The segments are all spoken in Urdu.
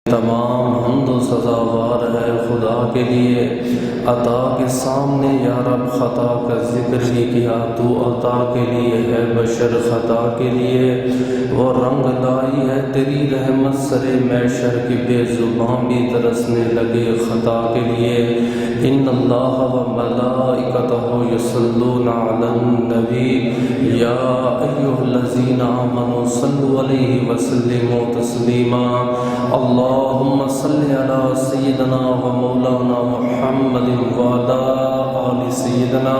تمام حمد و سزاوار ہے خدا کے لیے عطا کے سامنے یا رب خطا کا ذکر ہی کیا تو عطا کے لیے ہے بشر خطا کے لیے وہ رنگ لائی ہے تیری رحمت سرے محشر کی بے زبان بھی ترسنے لگے خطا کے لیے ان اللہ و ملائکتہ یصلون علی النبی یا ایھا الذین آمنوا صلوا علیہ وسلموا تسلیما اللہم صلی علی سیدنا و مولانا محمد وعلی آل سیدنا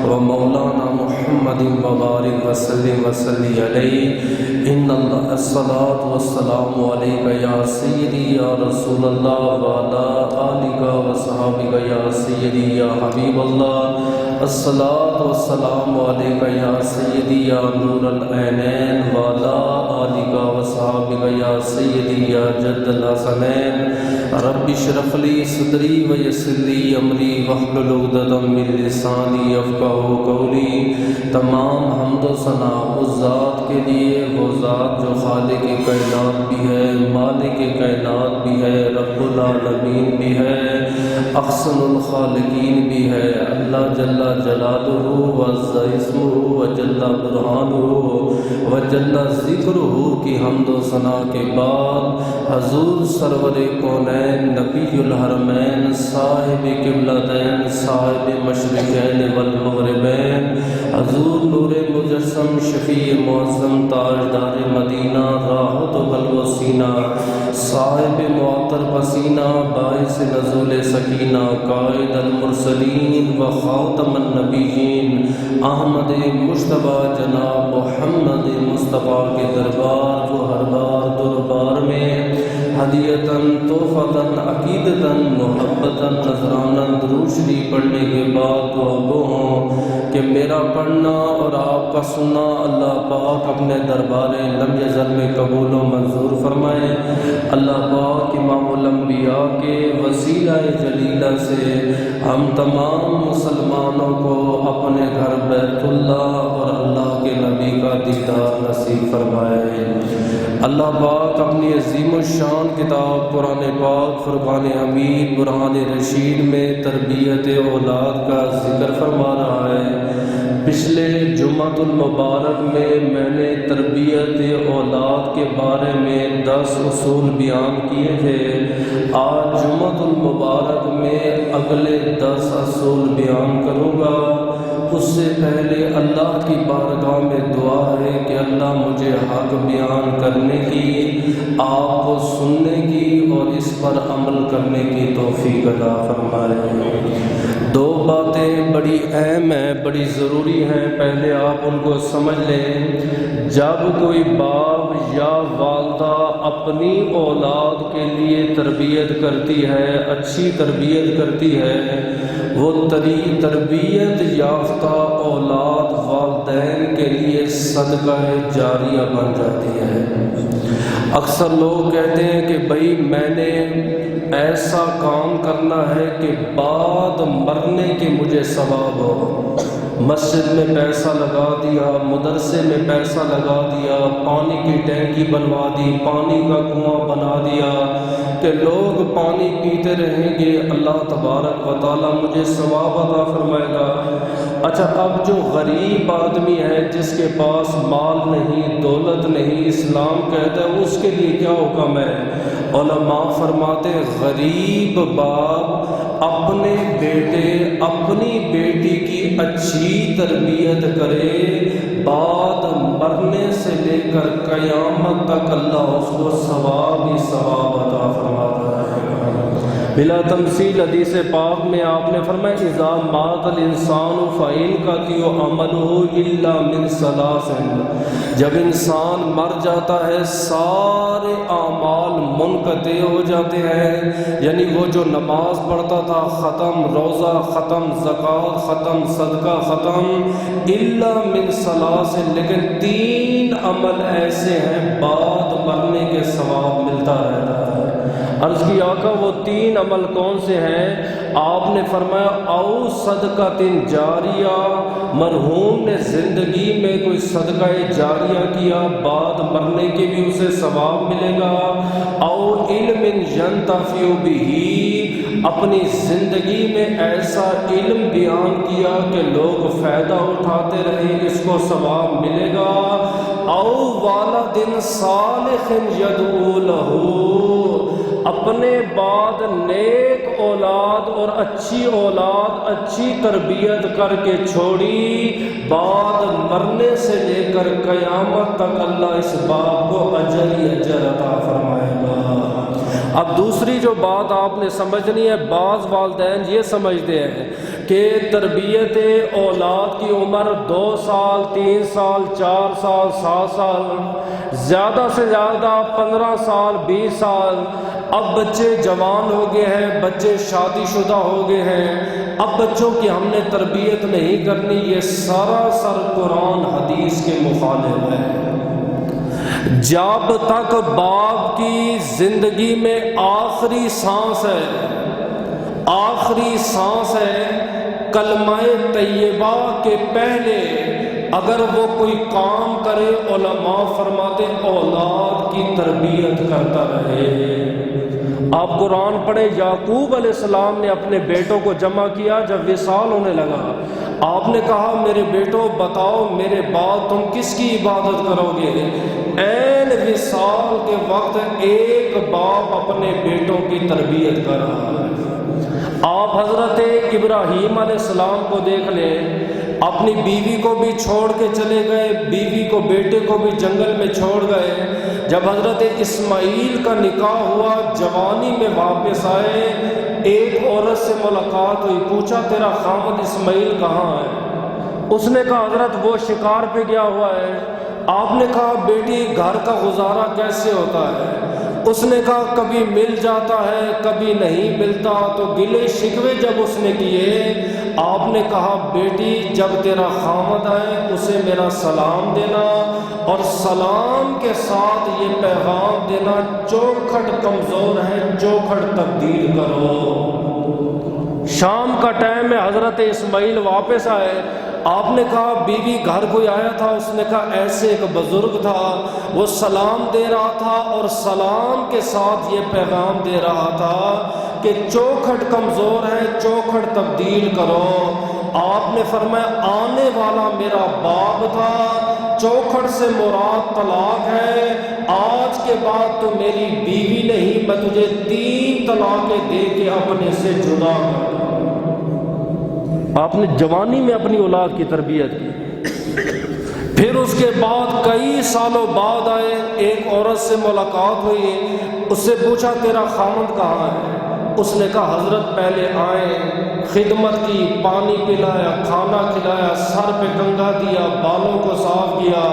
و مولانا محمد وبارک وسلم وصلی علیہ ان اللہ الصلاۃ والسلام علیک یا سیدی یا رسول اللہ وعلی آلک و صحابک یا سیدی یا حبیب اللہ الصلاۃ والسلام علیک یا سیدی یا نور العینین وعلی آلک و صحابک یا سیدی یا جد الحسنین رب اشرح لی صدری ویسر لی امری واحلل عقدۃ من لسانی یفقہوا قولی تمام حمد و ثنا اس ذات کے لیے وہ ذات جو خالق کائنات بھی ہے مالک کائنات بھی ہے رب العالمین بھی ہے احسن الخالقین بھی ہے اللہ جل جلالہ وعز اسمہ وجل برہانہ وجل ذکرہ کی حمد و ثنا کے بعد حضور سرور کونین نبی الحرمین صاحب قبلتین صاحب مشرقین والمغربین حضور نور مجسم شفیع معظم تاجدار مدینہ راحت و قلب و سینہ صاحب معطر پسینہ باعث نزول سکینہ قائد المرسلین و خاتم النبیین احمد مجتبیٰ جناب محمد مصطفیٰ کے دربار و ہر بار دربار میں ہدیتاً تحفتاً عقیدتاً محبتاً نذراناً درود شریف پڑھنے کے بعد دعا ہوں کہ میرا پڑھنا اور آپ کا سننا اللہ پاک اپنے دربار لم یزل میں قبول و منظور فرمائے اللہ پاک امام الانبیاء کے وسیلہ جلیلہ سے ہم تمام مسلمانوں کو اپنے گھر بیت اللہ اور اللہ کے نبی کا دیدار نصیب فرمائے اللہ پاک اپنی عظیم الشان کتاب قرآن پاک فرقان حمید برہان رشید میں تربیت اولاد کا ذکر فرما رہا ہے پچھلے جمعۃ المبارک میں نے تربیت اولاد کے بارے میں 10 اصول بیان کیے تھے آج جمعۃ المبارک میں اگلے 10 اصول بیان کروں گا اس سے پہلے اللہ کی بارگاہ میں دعا ہے کہ اللہ مجھے حق بیان کرنے کی آپ کو سننے کی اور اس پر عمل کرنے کی توفیق عطا فرمائے 2 باتیں بڑی اہم ہیں بڑی ضروری ہیں پہلے آپ ان کو سمجھ لیں جب کوئی باپ یا والدہ اپنی اولاد کے لیے تربیت کرتی ہے اچھی تربیت کرتی ہے وہ تربیت یافتہ اولاد والدین کے لیے صدقہ جاریہ بن جاتی ہے اکثر لوگ کہتے ہیں کہ بھائی میں نے ایسا کام کرنا ہے کہ بعد مرنے کے مجھے ثواب ہو مسجد میں پیسہ لگا دیا مدرسے میں پیسہ لگا دیا پانی کی ٹینکی بنوا دی پانی کا کنواں بنا دیا کہ لوگ پانی پیتے رہیں گے اللہ تبارک و تعالیٰ مجھے ثواب عطا فرمائے گا اچھا اب جو غریب آدمی ہے جس کے پاس مال نہیں دولت نہیں اسلام کہتا ہے اس کے لیے کیا حکم ہے علماء فرماتے ہیں غریب باپ اپنے بیٹے اپنی بیٹی کی اچھی تربیت کرے بعد مرنے سے لے کر قیامت تک اللہ اس کو ثواب ہی ثواب عطا فرماتا ہے بلا تمثیل حدیث پاک میں آپ نے فرمایا اذا مات الانسان فانقطع عمله الا من ثلاث جب انسان مر جاتا ہے سارے اعمال منقطع ہو جاتے ہیں یعنی وہ جو نماز پڑھتا تھا ختم روزہ ختم زکوٰۃ ختم صدقہ ختم الا من ثلاث لیکن 3 عمل ایسے ہیں بعد مرنے کے ثواب ملتا رہتا ہے عرض کی آقا وہ 3 عمل کون سے ہیں؟ آپ نے فرمایا او صدقۃ جاریہ، مرحوم نے زندگی میں کوئی صدقہ جاریہ کیا، بعد مرنے کے بھی اسے ثواب ملے گا، او علم ینتفع بہ، اپنی زندگی میں ایسا علم بیان کیا کہ لوگ فائدہ اٹھاتے رہیں، اس کو ثواب ملے گا، او والد صالح یدعو لہ، اپنے بعد نیک اولاد اور اچھی اولاد اچھی تربیت کر کے چھوڑی، بعد مرنے سے لے کر قیامت تک اللہ اس باپ کو اجر ہی اجر عطا فرمائے گا۔ اب دوسری جو بات آپ نے سمجھنی ہے، بعض والدین یہ سمجھتے ہیں کہ تربیت اولاد کی عمر 2 سال 3 سال 4 سال 7 سال، زیادہ سے زیادہ 15 سال 20 سال، اب بچے جوان ہو گئے ہیں، بچے شادی شدہ ہو گئے ہیں، اب بچوں کی ہم نے تربیت نہیں کرنی، یہ سراسر قرآن حدیث کے مخالف ہے۔ جب تک باپ کی زندگی میں آخری سانس ہے، کلمہ طیبہ کے پہلے اگر وہ کوئی کام کرے، علماء فرماتے اولاد کی تربیت کرتا رہے۔ آپ قرآن پڑھیں، یعقوب علیہ السلام نے اپنے بیٹوں کو جمع کیا جب وصال ہونے لگا، آپ نے کہا میرے بیٹوں بتاؤ میرے بعد تم کس کی عبادت کرو گے؟ عین وصال کے وقت ایک باپ اپنے بیٹوں کی تربیت کر رہا ہے۔ آپ حضرت ابراہیم علیہ السلام کو دیکھ لیں، اپنی بیوی کو بھی چھوڑ کے چلے گئے، بیوی کو بیٹے کو بھی جنگل میں چھوڑ گئے۔ جب حضرت اسماعیل کا نکاح ہوا، جوانی میں واپس آئے، ایک عورت سے ملاقات ہوئی، پوچھا تیرا خامد اسماعیل کہاں ہے؟ اس نے کہا حضرت وہ شکار پہ گیا ہوا ہے۔ آپ نے کہا بیٹی گھر کا گزارا کیسے ہوتا ہے؟ اس نے کہا کبھی مل جاتا ہے کبھی نہیں ملتا، تو گلے شکوے جب اس نے کیے، آپ نے کہا بیٹی جب تیرا خامد آئے اسے میرا سلام دینا، اور سلام کے ساتھ یہ پیغام دینا چوکھٹ کمزور ہے، چوکھٹ تبدیل کرو۔ شام کا ٹائم میں حضرت اسماعیل واپس آئے، آپ نے کہا بیوی گھر کوئی آیا تھا؟ اس نے کہا ایسے ایک بزرگ تھا، وہ سلام دے رہا تھا اور سلام کے ساتھ یہ پیغام دے رہا تھا کہ چوکھٹ کمزور ہے، چوکھٹ تبدیل کرو۔ آپ نے فرمایا آنے والا میرا باپ تھا، چوکھٹ سے مراد طلاق ہے، آج کے بعد تو میری بیوی نہیں، میں تجھے 3 طلاقیں دے کے اپنے سے جدا کر دوں۔ آپ نے جوانی میں اپنی اولاد کی تربیت کی۔ پھر اس کے بعد کئی سالوں بعد آئے، ایک عورت سے ملاقات ہوئی، اس سے پوچھا تیرا خامد کہاں ہے؟ اس نے کہا حضرت پہلے آئے، خدمت کی، پانی پلایا، کھانا کھلایا، سر پہ کنگھا دیا، بالوں کو صاف کیا۔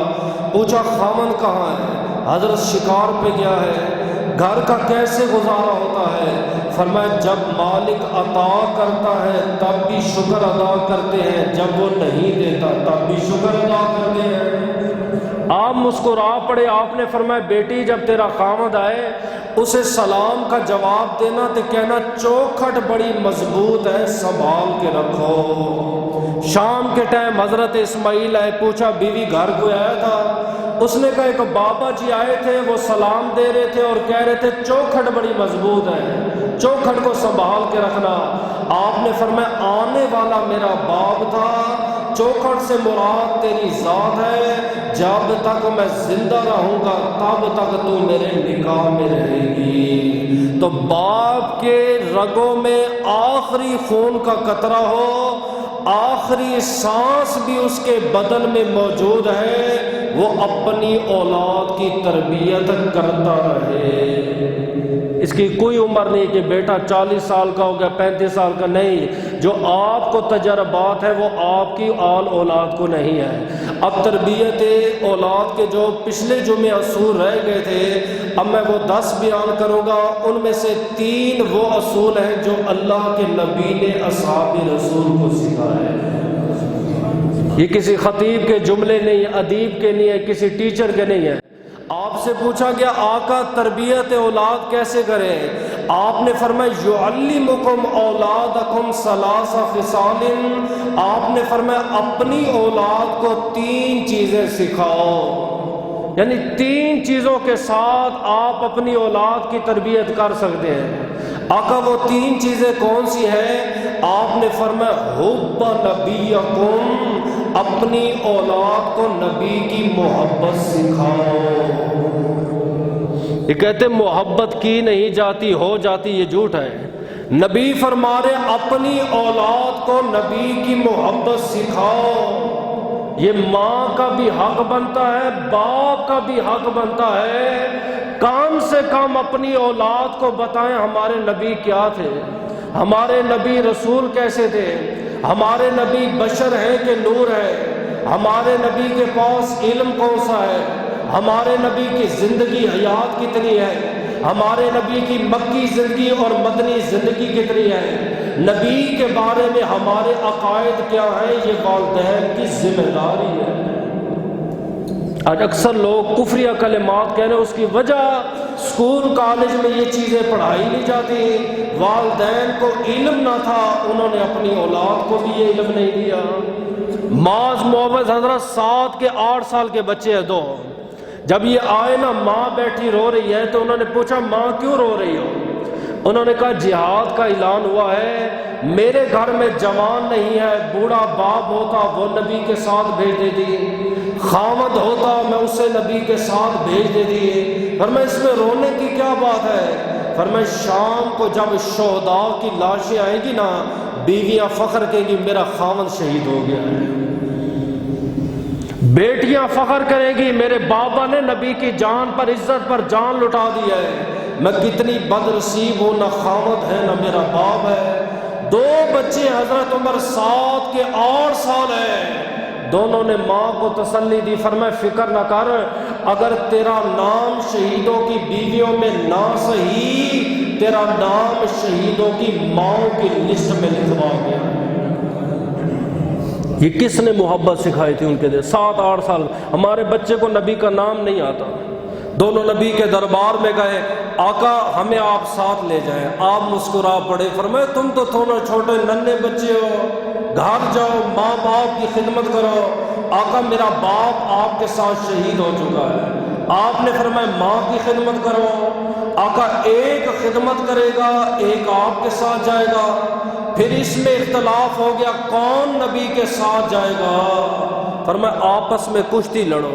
پوچھا خامد کہاں ہے؟ حضرت شکار پہ گیا ہے۔ گھر کا کیسے گزارا ہوتا ہے؟ فرمایا جب مالک عطا کرتا ہے تب بھی شکر ادا کرتے ہیں، جب وہ نہیں دیتا تب بھی شکر ادا کرتے ہیں۔ آپ مسکرا پڑے، آپ نے فرمایا بیٹی جب تیرا خامد آئے اسے سلام کا جواب دینا تو کہنا چوکھٹ بڑی مضبوط ہے، سنبھال کے رکھو۔ شام کے ٹائم حضرت اسماعیل آئے، پوچھا بیوی گھر کو آیا تھا؟ اس نے کہا ایک بابا جی آئے تھے، وہ سلام دے رہے تھے اور کہہ رہے تھے چوکھٹ بڑی مضبوط ہے، چوکھٹ کو سنبھال کے رکھنا۔ آپ نے فرمایا آنے والا میرا باپ تھا، چوکھٹ سے مراد تیری ذات ہے، جب تک میں زندہ رہوں گا تب تک تو میرے نکاح میں رہے گی۔ تو باپ کے رگوں میں آخری خون کا قطرہ ہو، آخری سانس بھی اس کے بدن میں موجود ہے، وہ اپنی اولاد کی تربیت کرتا رہے۔ اس کی کوئی عمر نہیں کہ بیٹا 40 سال کا ہو گیا 35 سال کا، نہیں، جو آپ کو تجربات ہے وہ آپ کی آل اولاد کو نہیں ہے۔ اب تربیت اولاد کے جو پچھلے جمعے اصول رہ گئے تھے، اب میں وہ 10 بیان کروں گا، ان میں سے 3 وہ اصول ہیں جو اللہ کے نبی نے اصحاب رسول کو سکھائے۔ یہ کسی خطیب کے جملے نہیں، ادیب کے نہیں ہے، کسی ٹیچر کے نہیں ہے۔ آپ سے پوچھا گیا آقا تربیت اولاد کیسے کریں؟ آپ نے فرمایا یعلمکم اولادکم ثلاث خصال، آپ نے فرمایا اپنی اولاد کو 3 چیزیں سکھاؤ، یعنی 3 چیزوں کے ساتھ آپ اپنی اولاد کی تربیت کر سکتے ہیں۔ آقا وہ 3 چیزیں کون سی ہیں؟ آپ نے فرمایا حب نبیکم، اپنی اولاد کو نبی کی محبت سکھاؤ۔ یہ کہتے محبت کی نہیں جاتی ہو جاتی، یہ جھوٹ ہے۔ نبی فرما رہے اپنی اولاد کو نبی کی محبت سکھاؤ۔ یہ ماں کا بھی حق بنتا ہے، باپ کا بھی حق بنتا ہے، کم سے کم اپنی اولاد کو بتائیں ہمارے نبی کیا تھے، ہمارے نبی رسول کیسے تھے، ہمارے نبی بشر ہیں کہ نور ہے، ہمارے نبی کے پاس علم کون سا ہے، ہمارے نبی کی زندگی حیات کتنی ہے، ہمارے نبی کی مکی زندگی اور مدنی زندگی کتنی ہے، نبی کے بارے میں ہمارے عقائد کیا ہیں، یہ والدین کی ذمہ داری ہے۔ آج اکثر لوگ کفریہ کلمات کہہ رہے ہیں، اس کی وجہ اسکول کالج میں یہ چیزیں پڑھائی نہیں جاتی، والدین کو علم نہ تھا، انہوں نے اپنی اولاد کو بھی یہ علم نہیں دیا۔ معاذ معوذ حضرت 7 کے 8 سال کے بچے ہیں 2، جب یہ آئے نا ماں بیٹھی رو رہی ہے تو انہوں نے پوچھا ماں کیوں رو رہی ہو؟ انہوں نے کہا جہاد کا اعلان ہوا ہے، میرے گھر میں جوان نہیں ہے، بوڑھا باپ ہوتا وہ نبی کے ساتھ بھیج دیتی، خامد ہوتا میں اسے نبی کے ساتھ بھیج دیتی، فرمایا اس میں رونے کی کیا بات ہے؟ فرمایا شام کو جب شہداء کی لاشیں آئیں گی نا، بیویاں فخر کہیں گی میرا خامد شہید ہو گیا ہے، بیٹیاں فخر کریں گی میرے بابا نے نبی کی جان پر عزت پر جان لٹا دیا ہے، میں کتنی بدنصیب ہوں، نہ خامد ہے نہ میرا باپ ہے۔ 2 بچے حضرت عمر 7 کے 8 سال ہیں، دونوں نے ماں کو تسلی دی، فرمایا فکر نہ کر، اگر تیرا نام شہیدوں کی بیویوں میں نہ صحیح، تیرا نام شہیدوں کی ماں کی لسٹ میں لکھوا گیا۔ یہ کس نے محبت سکھائی تھی ان کے دل؟ 7-8 سال ہمارے بچے کو نبی کا نام نہیں آتا، دونوں نبی کے دربار میں گئے، آقا ہمیں آپ ساتھ لے جائیں، آپ مسکرا پڑے، فرمائے تم تو تھوڑے چھوٹے ننھے بچے ہو، گھر جاؤ ماں باپ کی خدمت کرو۔ آقا میرا باپ آپ کے ساتھ شہید ہو چکا ہے، آپ نے فرمایا ماں کی خدمت کرو۔ آقا ایک خدمت کرے گا، ایک آپ کے ساتھ جائے گا، پھر اس میں اختلاف ہو گیا کون نبی کے ساتھ جائے گا، فرمایا آپس میں کشتی لڑو،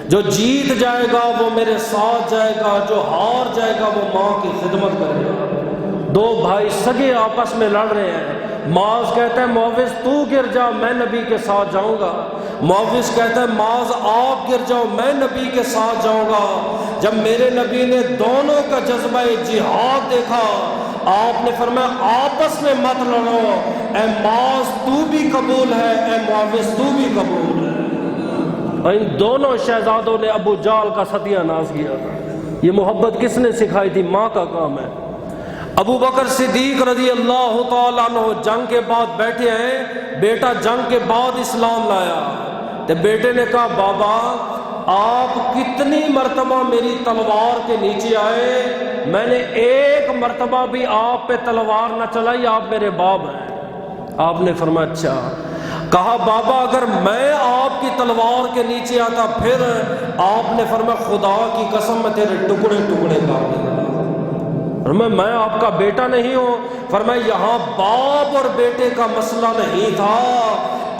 جو جیت جائے گا وہ میرے ساتھ جائے گا، جو ہار جائے گا وہ ماں کی خدمت کرے گا۔ 2 بھائی سگے آپس میں لڑ رہے ہیں، معاذ کہتا ہے معوذ تو گر جا میں نبی کے ساتھ جاؤں گا، معوذ کہتا ہے معاذ آپ گر جاؤ میں نبی کے ساتھ جاؤں گا۔ جب میرے نبی نے دونوں کا جذبہ جہاد دیکھا، آپ نے فرمایا آپس میں مت لڑو، اے معاذ تو بھی قبول ہے، اے معوذ تو بھی قبول ہے۔ اور ان دونوں شہزادوں نے ابو جہل کا ستیہ ناز کیا تھا۔ یہ محبت کس نے سکھائی تھی؟ ماں کا کام ہے۔ ابو بکر صدیق رضی اللہ تعالیٰ عنہ جنگ کے بعد بیٹھے ہیں، بیٹا جنگ کے بعد اسلام لایا، تو بیٹے نے کہا بابا آپ کتنی مرتبہ میری تلوار کے نیچے آئے، میں نے ایک مرتبہ بھی آپ پہ تلوار نہ چلائی، آپ میرے باپ ہیں۔ آپ نے فرمایا اچھا۔ کہا بابا اگر میں آپ کی تلوار کے نیچے آتا پھر؟ آپ نے فرمایا خدا کی قسم میں تیرے ٹکڑے ٹکڑے کر دوں گا۔ فرمایا میں آپ کا بیٹا نہیں ہوں؟ فرمایا یہاں باپ اور بیٹے کا مسئلہ نہیں تھا،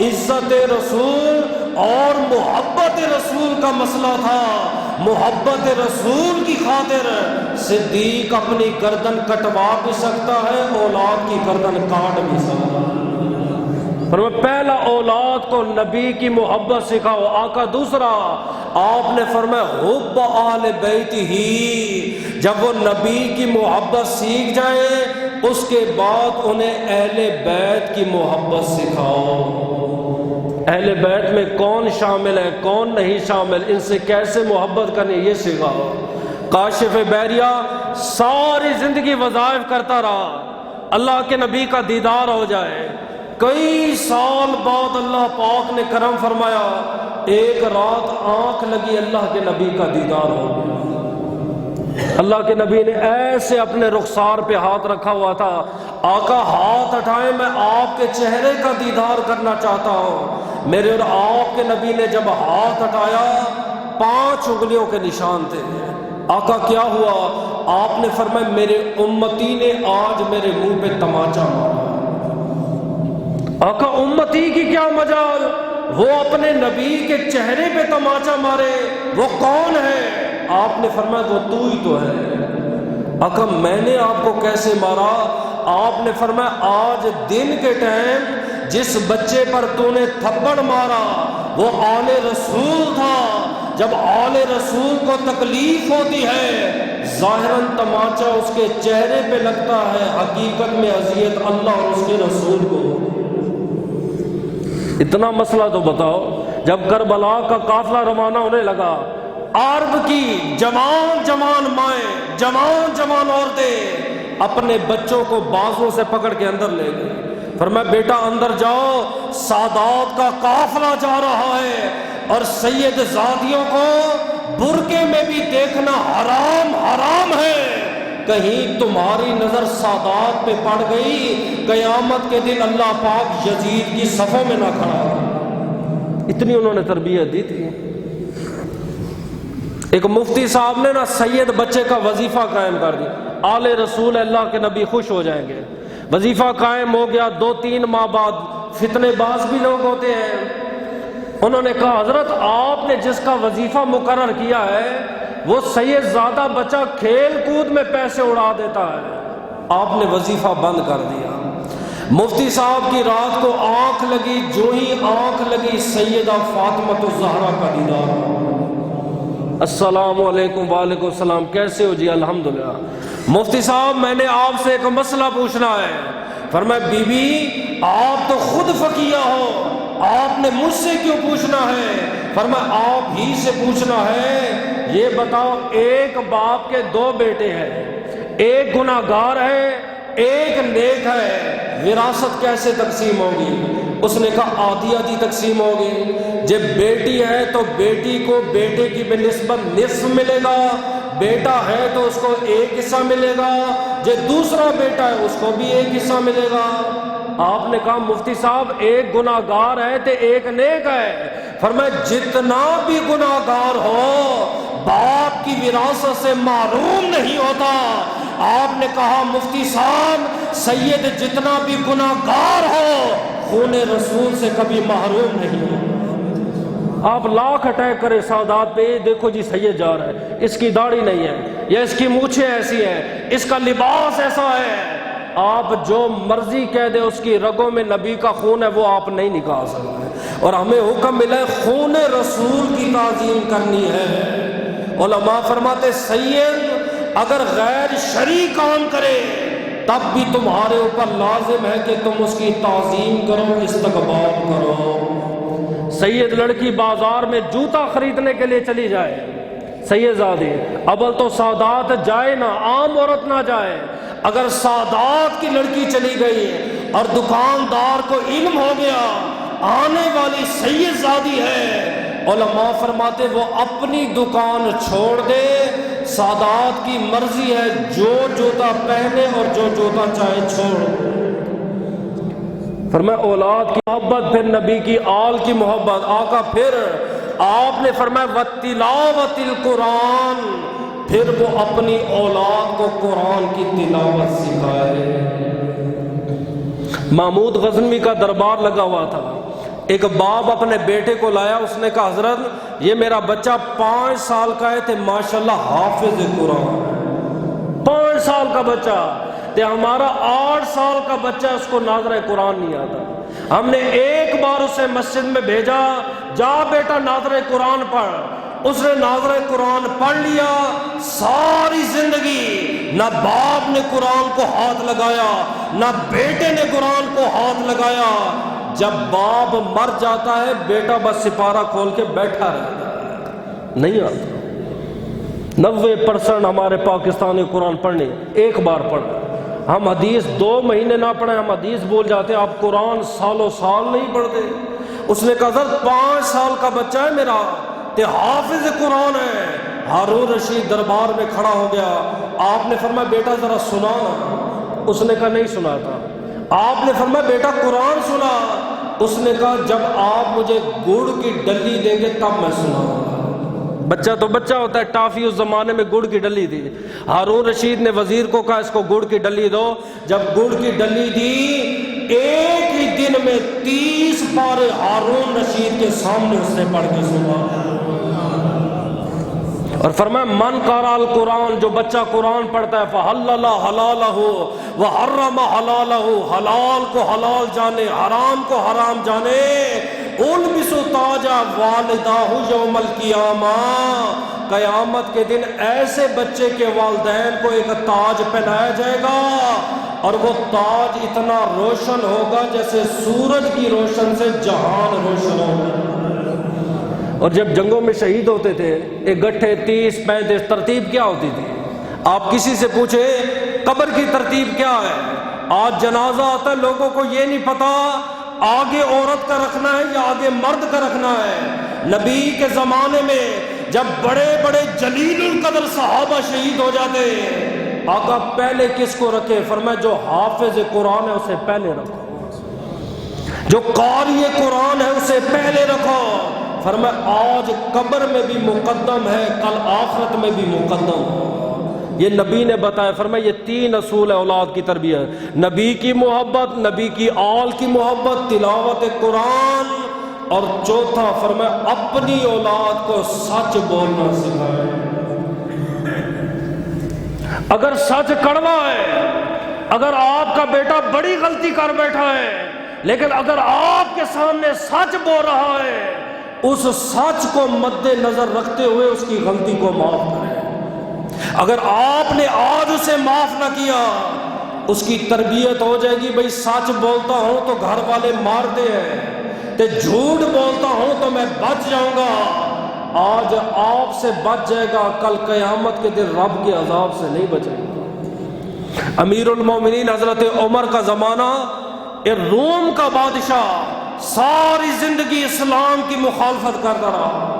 عزت رسول اور محبت رسول کا مسئلہ تھا۔ محبت رسول کی خاطر صدیق اپنی گردن کٹوا بھی سکتا ہے، اولاد کی گردن کاٹ بھی سکتا ہے۔ فرمایا پہلا اولاد کو نبی کی محبت سکھاؤ۔ آقا دوسرا آپ نے فرمایا حب اہل بیت ہی، جب وہ نبی کی محبت سیکھ جائے اس کے بعد انہیں اہل بیت کی محبت سکھاؤ۔ اہل بیت میں کون شامل ہے کون نہیں شامل، ان سے کیسے محبت کرنی یہ سکھاؤ۔ کاشف بحریہ ساری زندگی وظائف کرتا رہا، اللہ کے نبی کا دیدار ہو جائے، کئی سال بعد اللہ پاک نے کرم فرمایا ایک رات آنکھ لگی اللہ کے نبی کا دیدار ہو گیا۔ اللہ کے نبی نے ایسے اپنے رخسار پہ ہاتھ رکھا ہوا تھا، آقا ہاتھ اٹھائیں میں آپ کے چہرے کا دیدار کرنا چاہتا ہوں۔ میرے اور آپ کے نبی نے جب ہاتھ اٹھایا 5 انگلیوں کے نشان تھے۔ آقا کیا ہوا؟ آپ نے فرمایا میرے امتی نے آج میرے منہ پہ تماچا مارا۔ آقا امتی کی کیا مجال، وہ اپنے نبی کے چہرے پہ تماچا مارے، وہ کون ہے؟ آپ نے فرمایا وہ تو ہی تو ہے۔ آقا میں نے آپ کو کیسے مارا؟ آپ نے فرمایا آج دن کے ٹائم جس بچے پر تو نے تھپڑ مارا وہ آل رسول تھا۔ جب آل رسول کو تکلیف ہوتی ہے ظاہراً تماچا اس کے چہرے پہ لگتا ہے، حقیقت میں اذیت اللہ اور اس کے رسول کو۔ اتنا مسئلہ تو بتاؤ، جب کربلا کا قافلہ روانہ ہونے لگا، عرب کی جوان جوان مائیں، جوان جوان عورتیں اپنے بچوں کو بازوں سے پکڑ کے اندر لے گئے۔ فرمایا بیٹا اندر جاؤ، سادات کا قافلہ جا رہا ہے اور سید زادیوں کو برقعے میں بھی دیکھنا حرام حرام ہے۔ کہیں تمہاری نظر سادات پہ پڑ گئی، قیامت کے دن اللہ پاک یزید کی صفوں میں نہ کھڑا۔ اتنی انہوں نے تربیت دی تھی۔ ایک مفتی صاحب نے نا سید بچے کا وظیفہ قائم کر دیا، آل رسول اللہ کے نبی خوش ہو جائیں گے۔ وظیفہ قائم ہو گیا، 2-3 ماہ بعد فتنے باز بھی لوگ ہوتے ہیں، انہوں نے کہا حضرت آپ نے جس کا وظیفہ مقرر کیا ہے وہ سید زادہ بچہ کھیل کود میں پیسے اڑا دیتا ہے، آپ نے وظیفہ بند کر دیا۔ مفتی صاحب کی رات کو آنکھ لگی، جو ہی آنکھ لگی سیدہ فاطمہ الزہرا کا دیدار۔ السلام علیکم۔ وعلیکم السلام، کیسے ہو؟ جی الحمدللہ۔ مفتی صاحب میں نے آپ سے ایک مسئلہ پوچھنا ہے۔ فرمایا بی بی آپ تو خود فقیہ ہو، آپ نے مجھ سے کیوں پوچھنا ہے؟ فرمایا آپ ہی سے پوچھنا ہے، یہ بتاؤ ایک باپ کے 2 بیٹے ہیں، ایک گناہگار ہے ایک نیک ہے، وراثت کیسے تقسیم ہوگی؟ اس نے کہا آدھی آدھی تقسیم ہوگی، جب بیٹی ہے تو بیٹی کو بیٹے کی بہ نسبت نصف ملے گا، بیٹا ہے تو اس کو 1 حصہ ملے گا، جو دوسرا بیٹا ہے اس کو بھی 1 حصہ ملے گا۔ آپ نے کہا مفتی صاحب ایک گناہگار ہے تو ایک نیک ہے۔ فرمایا جتنا بھی گناہگار ہو باپ کی وراثت سے محروم نہیں ہوتا۔ آپ نے کہا مفتی صاحب سید جتنا بھی گناہگار ہو خون رسول سے کبھی محروم نہیں ہو۔ آپ لاکھ اٹیک کرے سادات پہ، دیکھو جی سید جا رہا ہے، اس کی داڑھی نہیں ہے یا اس کی مونچھیں ایسی ہیں، اس کا لباس ایسا ہے، آپ جو مرضی کہہ دے اس کی رگوں میں نبی کا خون ہے وہ آپ نہیں نکال سکتے۔ اور ہمیں حکم ملا ہے خون رسول کی تعظیم کرنی ہے۔ علماء فرماتے سید اگر غیر شرعی کام کرے تب بھی تمہارے اوپر لازم ہے کہ تم اس کی تعظیم کرو، استقبال کرو۔ سید لڑکی بازار میں جوتا خریدنے کے لیے چلی جائے، سید زادی اول تو سادات جائے نہ، عام عورت نہ جائے۔ اگر سادات کی لڑکی چلی گئی اور دکاندار کو علم ہو گیا آنے والی سید زادی ہے، علماء فرماتے وہ اپنی دکان چھوڑ دے، سادات کی مرضی ہے جو جوتا پہنے اور جو جوتا چاہے چھوڑ۔ فرمایا اولاد کی محبت، پھر نبی کی آل کی محبت۔ آقا پھر آپ نے فرمایا وَتِلَاوَةِ الْقُرْآنِ، پھر وہ اپنی اولاد کو قرآن کی تلاوت سکھائے۔ محمود غزنوی کا دربار لگا ہوا تھا، ایک باپ اپنے بیٹے کو لایا، اس نے کہا حضرت یہ میرا بچہ 5 سال کا ہے تے ماشاءاللہ حافظ قرآن ہے، 5 سال کا بچہ تے ہمارا 8 سال کا بچہ اس کو ناظرہ قرآن نہیں آتا۔ ہم نے ایک بار اسے مسجد میں بھیجا، جا بیٹا ناظرہ قرآن پڑھ۔ اس نے ناظرہ قرآن پڑھ لیا، ساری زندگی نہ باپ نے قرآن کو ہاتھ لگایا نہ بیٹے نے قرآن کو ہاتھ لگایا۔ جب باپ مر جاتا ہے بیٹا بس سپارہ کھول کے بیٹھا رہتا ہے، نہیں آتا۔ 90% ہمارے پاکستانی قرآن پڑھنے ایک بار پڑھ، ہم حدیث 2 مہینے نہ پڑھیں ہم حدیث بول جاتے ہیں، آپ قرآن سالوں سال نہیں پڑھتے۔ اس نے کہا حضرت 5 سال کا بچہ ہے میرا تے حافظ قرآن ہے۔ ہارون رشید دربار میں کھڑا ہو گیا، آپ نے فرمایا بیٹا ذرا سنا نا، اس نے کہا نہیں سناتا۔ آپ نے فرمایا بیٹا قرآن سنا، اس نے کہا جب آپ مجھے گڑ کی ڈلی دیں گے تب میں سناؤں گا۔ بچہ تو بچہ ہوتا ہے، ٹافی اس زمانے میں گڑ کی ڈلی تھی۔ ہارون رشید نے وزیر کو کہا اس کو گڑ کی ڈلی دو، جب گڑ کی ڈلی دی ایک ہی دن میں 30 پارے ہارون رشید کے سامنے اس نے پڑھ کے سنا۔ اور فرمایا من قرأ القرآن، جو بچہ قرآن پڑھتا ہے فحلل حلالہ وحرم حلالہ، حلال کو حلال جانے حرام کو حرام جانے، البس تاج والدہ یوم القیامہ، قیامت کے دن ایسے بچے کے والدین کو ایک تاج پہنایا جائے گا اور وہ تاج اتنا روشن ہوگا جیسے سورج کی روشن سے جہان روشن ہوگا۔ اور جب جنگوں میں شہید ہوتے تھے ایک گٹھے 30 35 ترتیب کیا ہوتی تھی؟ آپ کسی سے پوچھے قبر کی ترتیب کیا ہے؟ آج جنازہ آتا ہے لوگوں کو یہ نہیں پتا آگے عورت کا رکھنا ہے یا آگے مرد کا رکھنا ہے۔ نبی کے زمانے میں جب بڑے بڑے جلیل القدر صحابہ شہید ہو جاتے آقا پہلے کس کو رکھے؟ فرمایا جو حافظ قرآن ہے اسے پہلے رکھو، جو قاری قرآن ہے اسے پہلے رکھو۔ فرمایا آج قبر میں بھی مقدم ہے، کل آخرت میں بھی مقدم ہے۔ یہ نبی نے بتایا۔ فرمایا یہ 3 اصول ہے اولاد کی تربیت، نبی کی محبت، نبی کی آل کی محبت، تلاوت قرآن، اور چوتھا فرمایا اپنی اولاد کو سچ بولنا سکھائے۔ اگر سچ کڑوا ہے، اگر آپ کا بیٹا بڑی غلطی کر بیٹھا ہے لیکن اگر آپ کے سامنے سچ بول رہا ہے، اس سچ کو مد نظر رکھتے ہوئے اس کی غلطی کو معاف کریں۔ اگر آپ نے آج اسے معاف نہ کیا اس کی تربیت ہو جائے گی بھئی سچ بولتا ہوں تو گھر والے مارتے ہیں، تے جھوٹ بولتا ہوں تو میں بچ جاؤں گا۔ آج آپ سے بچ جائے گا، کل قیامت کے دن رب کے عذاب سے نہیں بچے گا۔ امیر المومنین حضرت عمر کا زمانہ، روم کا بادشاہ ساری زندگی اسلام کی مخالفت کرتا رہا،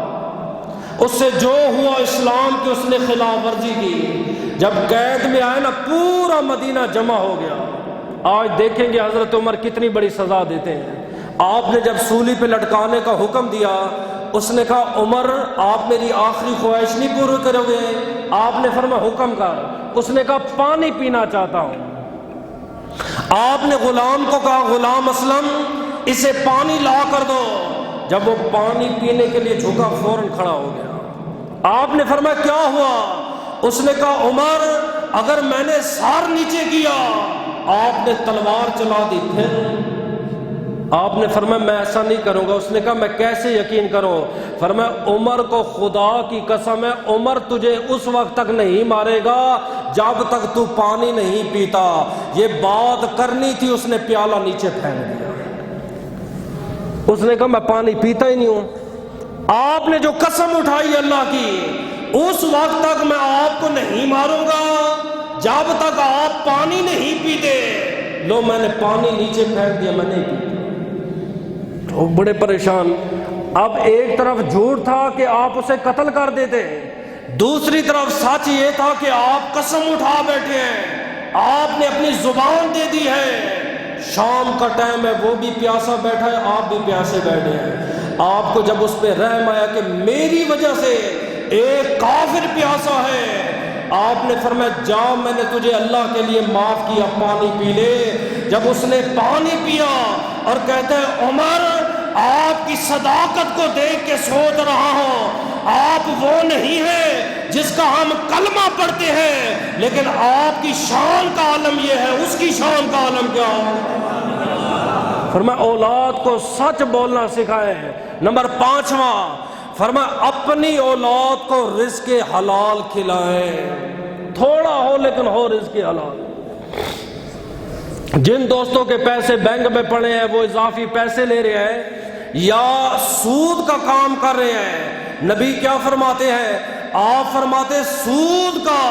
اس سے جو ہوا اسلام کی اس نے خلاف ورزی کی۔ جب قید میں آئے نا پورا مدینہ جمع ہو گیا۔ آج دیکھیں گے حضرت عمر کتنی بڑی سزا دیتے ہیں۔ آپ نے جب سولی پہ لٹکانے کا حکم دیا اس نے کہا عمر آپ میری آخری خواہش نہیں پوری کرو گے؟ آپ نے فرمایا حکم کر۔ اس نے کہا پانی پینا چاہتا ہوں۔ آپ نے غلام کو کہا غلام اسلم اسے پانی لا کر دو۔ جب وہ پانی پینے کے لیے جھکا فوراً کھڑا ہو گیا۔ آپ نے فرمایا کیا ہوا؟ اس نے کہا عمر اگر میں نے سار نیچے کیا آپ نے تلوار چلا دی پھر؟ آپ نے فرمایا میں ایسا نہیں کروں گا۔ اس نے کہا میں کیسے یقین کروں؟ فرمایا عمر کو خدا کی قسم ہے عمر تجھے اس وقت تک نہیں مارے گا جب تک تو پانی نہیں پیتا۔ یہ بات کرنی تھی، اس نے پیالہ نیچے پھینک دیا۔ اس نے کہا میں پانی پیتا ہی نہیں ہوں۔ آپ نے جو قسم اٹھائی اللہ کی اس وقت تک میں آپ کو نہیں ماروں گا جب تک آپ پانی نہیں پیتے۔ لو میں نے پانی نیچے پھینک دیا، میں نہیں پیتا۔ وہ بڑے پریشان۔ اب ایک طرف جھوٹ تھا کہ آپ اسے قتل کر دیتے، دوسری طرف سچ یہ تھا کہ آپ قسم اٹھا بیٹھے ہیں، آپ نے اپنی زبان دے دی ہے۔ شام کا ٹائم ہے، وہ بھی پیاسا بیٹھا ہے، آپ بھی پیاسے بیٹھے ہیں۔ آپ کو جب اس پہ رحم آیا کہ میری وجہ سے ایک کافر پیاسا ہے، آپ نے فرمایا جا میں نے تجھے اللہ کے لیے معاف کیا، پانی پی لے۔ جب اس نے پانی پیا اور کہتا ہے عمر آپ کی صداقت کو دیکھ کے سوچ رہا ہوں آپ وہ نہیں ہیں جس کا ہم کلمہ پڑھتے ہیں، لیکن آپ کی شان کا عالم یہ ہے، اس کی شان کا عالم کیا ہے؟ فرمایا اولاد کو سچ بولنا سکھائے۔ نمبر 5واں فرمایا اپنی اولاد کو رزق حلال کھلائیں، تھوڑا ہو لیکن ہو رزق حلال۔ جن دوستوں کے پیسے بینک میں پڑے ہیں وہ اضافی پیسے لے رہے ہیں یا سود کا کام کر رہے ہیں، نبی کیا فرماتے ہیں؟ آپ فرماتے سود کا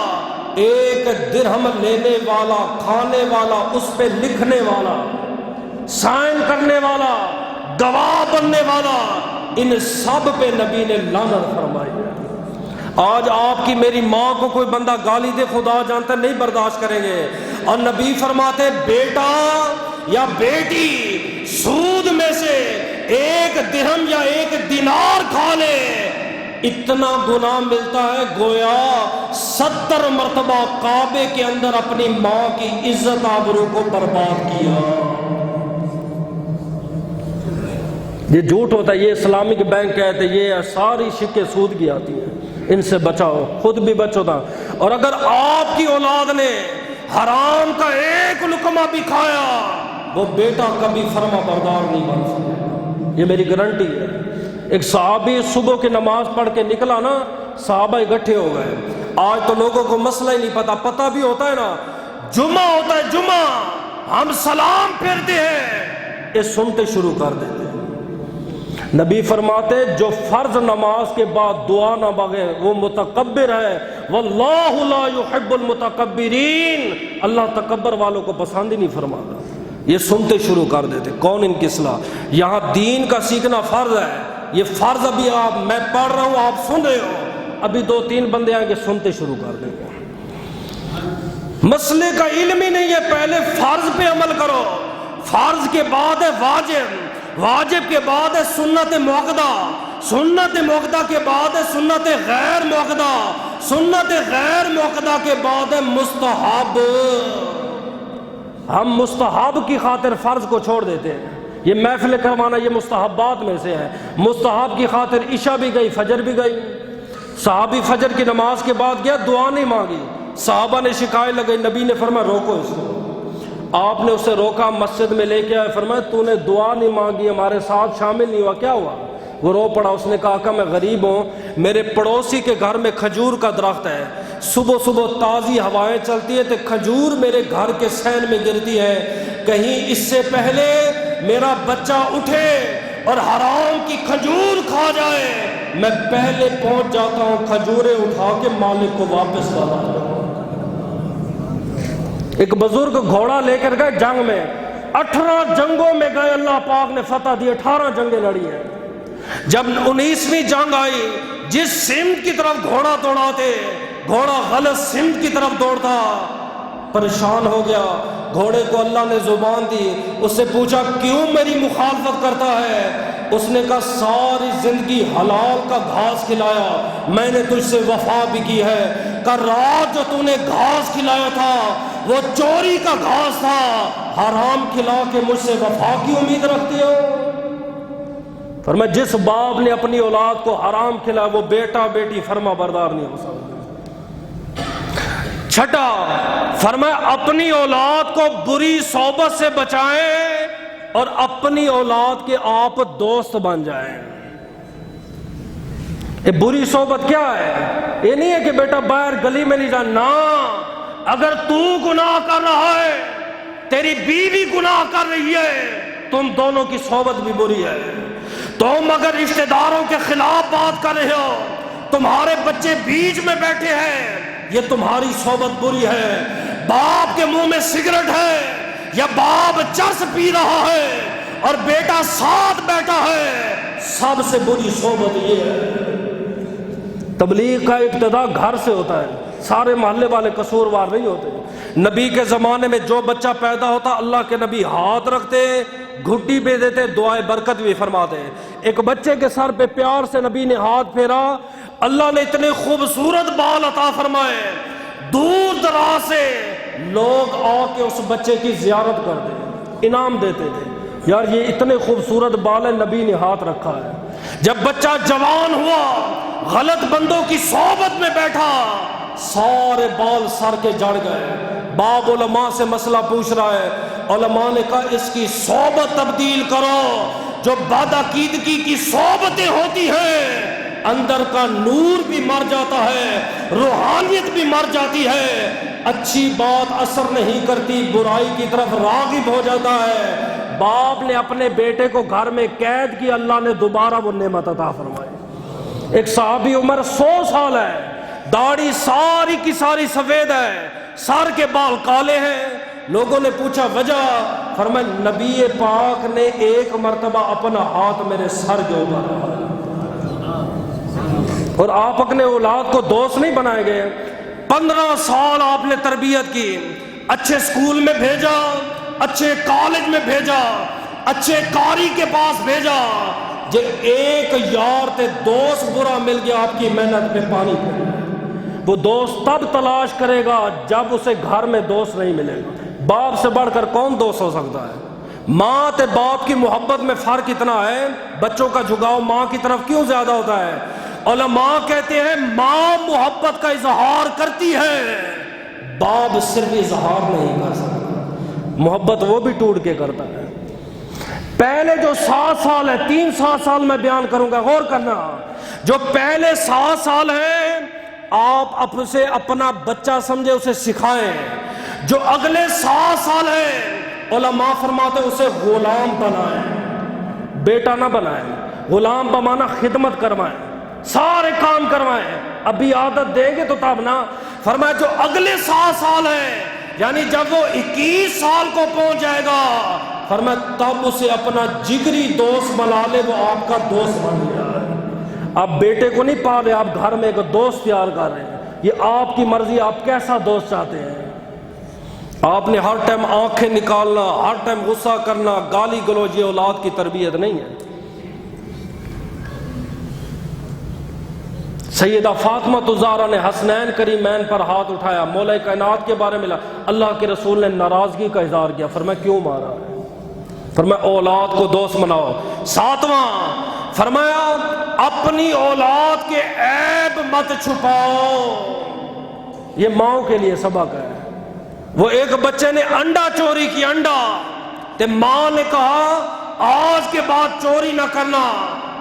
1 درہم لینے والا، کھانے والا، اس پہ لکھنے والا، سائن کرنے والا گواہ بننے والا، ان سب پہ نبی نے لعنت فرمائی ہے۔ آج آپ کی میری ماں کو کوئی بندہ گالی دے، خدا جانتا نہیں برداشت کریں گے، اور نبی فرماتے بیٹا یا بیٹی سود میں سے 1 درہم یا 1 دینار کھا لے، اتنا گناہ ملتا ہے گویا 70 مرتبہ کعبے کے اندر اپنی ماں کی عزت آبرو کو برباد کیا۔ یہ جھوٹ ہوتا ہے، یہ اسلامک بینک کہتے ہیں، یہ ساری شکیں سود کی آتی ہیں، ان سے بچاؤ، خود بھی بچو تھا۔ اور اگر آپ کی اولاد نے حرام کا 1 لقمہ بھی کھایا، وہ بیٹا کبھی فرما بردار نہیں بن سکے، یہ میری گارنٹی ہے۔ ایک صحابی صبح کی نماز پڑھ کے نکلا نا، صحابہ اکٹھے ہو گئے۔ آج تو لوگوں کو مسئلہ ہی نہیں پتا، پتہ بھی ہوتا ہے نا، جمعہ ہوتا ہے جمعہ، ہم سلام پھیرتے ہیں، یہ سنتے شروع کر دیتے ہیں۔ نبی فرماتے جو فرض نماز کے بعد دعا نہ مانگے وہ متکبر ہے، واللہ لا يحب المتکبرین، اللہ تکبر والوں کو پسند ہی نہیں فرماتا۔ یہ سنتے شروع کر دیتے، کون ان کی اصلاح؟ یہاں دین کا سیکھنا فرض ہے، یہ فرض ابھی میں پڑھ رہا ہوں، آپ سن رہے ہو، ابھی 2-3 بندے آئیں گے سنتے شروع کر دیں گے۔ مسئلے کا علم ہی نہیں ہے، پہلے فرض پہ عمل کرو، فرض کے بعد ہے واجب، واجب کے بعد ہے سنت موقدہ، سنت موقدہ کے بعد ہے سنت غیر موقدہ، سنت غیر موقدہ کے بعد ہے مستحب۔ ہم مستحب کی خاطر فرض کو چھوڑ دیتے ہیں، یہ محفل کروانا یہ مستحبات میں سے ہے۔ مستحب کی خاطر عشاء بھی گئی، فجر بھی گئی۔ صحابی فجر کی نماز کے بعد گیا، دعا نہیں مانگی، صحابہ نے شکایت لگائی، نبی نے فرمایا روکو اس کو۔ آپ نے اسے روکا، مسجد میں لے کے آئے، فرمایا تو نے دعا نہیں مانگی، ہمارے ساتھ شامل نہیں ہوا، کیا ہوا؟ وہ رو پڑا، اس نے کہا کہ میں غریب ہوں، میرے پڑوسی کے گھر میں کھجور کا درخت ہے، صبح صبح تازی ہوائیں چلتی ہے تو کھجور میرے گھر کے صحن میں گرتی ہے، کہیں اس سے پہلے میرا بچہ اٹھے اور حرام کی کھجور کھا جائے، میں پہلے پہنچ جاتا ہوں، کھجوریں اٹھا کے مالک کو واپس لاتا ہوں۔ ایک بزرگ گھوڑا لے کر گئے جنگ میں، 18 جنگوں میں گئے، اللہ پاک نے فتح دی، 18 جنگیں لڑی ہیں۔ جب 19ویں جنگ آئی، جس سمت کی طرف گھوڑا دوڑاتے، گھوڑا غلط سمت کی طرف دوڑتا، پریشان ہو گیا۔ گھوڑے کو اللہ نے زبان دی، اس سے پوچھا کیوں میری مخالفت کرتا ہے؟ اس نے کہا ساری زندگی حلال کا گھاس کھلایا، میں نے تجھ سے وفا بھی کی ہے، کہ رات جو تو نے گھاس کھلایا تھا وہ چوری کا گھاس تھا، حرام کھلا کے مجھ سے وفا کی امید رکھتی ہو؟ فرمایا جس باپ نے اپنی اولاد کو حرام کھلایا وہ بیٹا بیٹی فرما بردار نہیں ہو سکتا۔ چھٹا فرمایا اپنی اولاد کو بری صحبت سے بچائیں اور اپنی اولاد کے آپ دوست بن جائیں۔ یہ بری صحبت کیا ہے؟ یہ نہیں ہے کہ بیٹا باہر گلی میں نہیں جانا، اگر تو گناہ کر رہا ہے، تیری بیوی گناہ کر رہی ہے، تم دونوں کی صحبت بھی بری ہے۔ تم اگر رشتہ داروں کے خلاف بات کر رہے ہو، تمہارے بچے بیچ میں بیٹھے ہیں، یہ تمہاری صحبت بری ہے۔ باپ کے منہ میں سگریٹ ہے یا باپ چرس پی رہا ہے اور بیٹا ساتھ بیٹھا ہے، سب سے بری صحبت یہ ہے۔ تبلیغ کا ابتدا گھر سے ہوتا ہے، سارے محلے والے قصوروار نہیں ہوتے۔ نبی کے زمانے میں جو بچہ پیدا ہوتا اللہ کے نبی ہاتھ رکھتے، گھٹی پہ دیتے، دعائے برکت بھی فرماتے۔ ایک بچے کے سر پہ پیار سے نبی نے ہاتھ پھیرا، اللہ نے اتنے خوبصورت بال عطا فرمائے، دور دراز سے لوگ آ کے اس بچے کی زیارت کرتے، انعام دیتے تھے، یار یہ اتنے خوبصورت بال ہے، نبی نے ہاتھ رکھا ہے۔ جب بچہ جوان ہوا، غلط بندوں کی صحبت میں بیٹھا، سارے بال سر کے جڑ گئے۔ باپ علماء سے مسئلہ پوچھ رہا ہے، علماء نے کہا اس کی صحبت تبدیل کرو، جو بدعقیدگی کی صحبتیں ہوتی ہیں اندر کا نور بھی مر جاتا ہے، روحانیت بھی مر جاتی ہے، اچھی بات اثر نہیں کرتی، برائی کی طرف راغب ہو جاتا ہے۔ باپ نے اپنے بیٹے کو گھر میں قید کیا، اللہ نے دوبارہ وہ نعمت عطا فرمائی۔ ایک صحابی عمر 100 سال ہے، داڑھی ساری کی ساری سفید ہے، سر کے بال کالے ہیں۔ لوگوں نے پوچھا وجہ، فرمایا نبی پاک نے ایک مرتبہ اپنا ہاتھ میرے سر کے اوپر رکھا، اور آپ اپنے اولاد کو دوست نہیں بنائے گئے. 15 سال آپ نے تربیت کی، اچھے اسکول میں بھیجا، اچھے کالج میں بھیجا، اچھے قاری کے پاس بھیجا، جب ایک یار تے دوست برا مل گیا آپ کی محنت پہ پانی پھر وہ دوست تب تلاش کرے گا جب اسے گھر میں دوست نہیں ملے گا. باپ سے بڑھ کر کون دوست ہو سکتا ہے؟ ماں تے باپ کی محبت میں فرق اتنا ہے، بچوں کا جھکاؤ ماں کی طرف کیوں زیادہ ہوتا ہے؟ علماء کہتے ہیں ماں محبت کا اظہار کرتی ہے، باپ صرف اظہار نہیں کر سکتا، محبت وہ بھی ٹوٹ کے کرتا ہے. پہلے جو 7 سال ہے، 3-7 سال میں بیان کروں گا، غور کرنا. جو پہلے 7 سال ہیں آپ اسے اپنا بچہ سمجھے، اسے سکھائیں. جو اگلے 7 سال ہیں علماء فرماتے ہیں اسے غلام بنائیں، بیٹا نہ بنائیں. غلام بمانا خدمت کروائیں، سارے کام کروائیں. ابھی عادت دیں گے تو تب نہ. فرمایا جو اگلے 7 سال ہیں، یعنی جب وہ 21 سال کو پہنچ جائے گا، فرمایا تب اسے اپنا جگری دوست بنا لے، وہ آپ کا دوست بن گیا ہے. آپ بیٹے کو نہیں پالے، آپ گھر میں ایک دوست تیار کر رہے ہیں. یہ آپ کی مرضی، آپ کیسا دوست چاہتے ہیں. آپ نے ہر ٹائم آنکھیں نکالنا، ہر ٹائم غصہ کرنا، گالی گلوچ، یہ اولاد کی تربیت نہیں ہے. سیدہ فاطمہ الزہرا نے حسنین کریمین پر ہاتھ اٹھایا، مولا کائنات کے بارے میں اللہ کے رسول نے ناراضگی کا اظہار کیا. فرمایا کیوں مارا؟ فرمایا اولاد کو دوست بناؤ. 7واں فرمایا اپنی اولاد کے عیب مت چھپاؤ. یہ ماؤں کے لیے سبق ہے. وہ ایک بچے نے انڈا چوری کی، انڈا، تے ماں نے کہا آج کے بعد چوری نہ کرنا،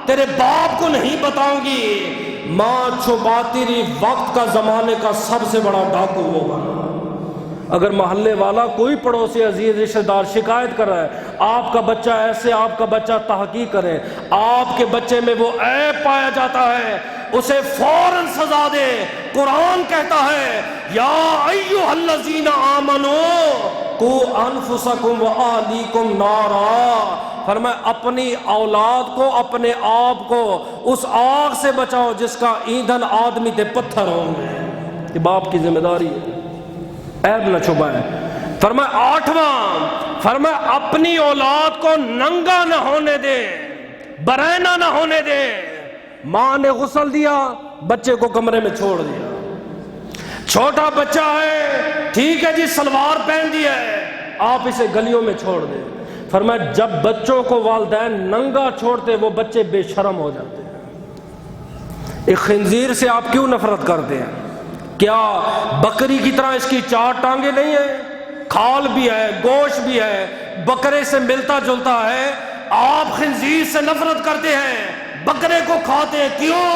تیرے باپ کو نہیں بتاؤں گی. ماں چھپاتی رہی، وقت کا زمانے کا سب سے بڑا ڈاکو وہ بنا. اگر محلے والا کوئی پڑوسی عزیز رشتہ دار شکایت کر رہا ہے آپ کا بچہ ایسے، آپ کا بچہ تحقیق کرے، آپ کے بچے میں وہ عیب پایا جاتا ہے، اسے فوراً سزا دے. قرآن کہتا ہے یا ایھا الذین آمنوا قوا انفسکم واہلیکم نارا. فرمایا اپنی اولاد کو، اپنے آپ کو اس آگ سے بچاؤ جس کا ایندھن آدمی تے پتھر ہوں گے. یہ باپ کی ذمہ داری ہے، عیب نہ چھپائیں. فرمایا 8واں فرمایا اپنی اولاد کو ننگا نہ ہونے دے، برہنہ نہ ہونے دے. ماں نے غسل دیا، بچے کو کمرے میں چھوڑ دیا. چھوٹا بچہ ہے، ٹھیک ہے جی سلوار پہن دی ہے، آپ اسے گلیوں میں چھوڑ دیں. فرمایا جب بچوں کو والدین ننگا چھوڑتے وہ بچے بے شرم ہو جاتے ہیں. ایک خنزیر سے آپ کیوں نفرت کرتے ہیں؟ کیا بکری کی طرح اس کی 4 ٹانگیں نہیں ہیں؟ کھال بھی ہے، گوشت بھی ہے، بکرے سے ملتا جلتا ہے. آپ خنزیر سے نفرت کرتے ہیں، بکرے کو کھاتے ہیں، کیوں؟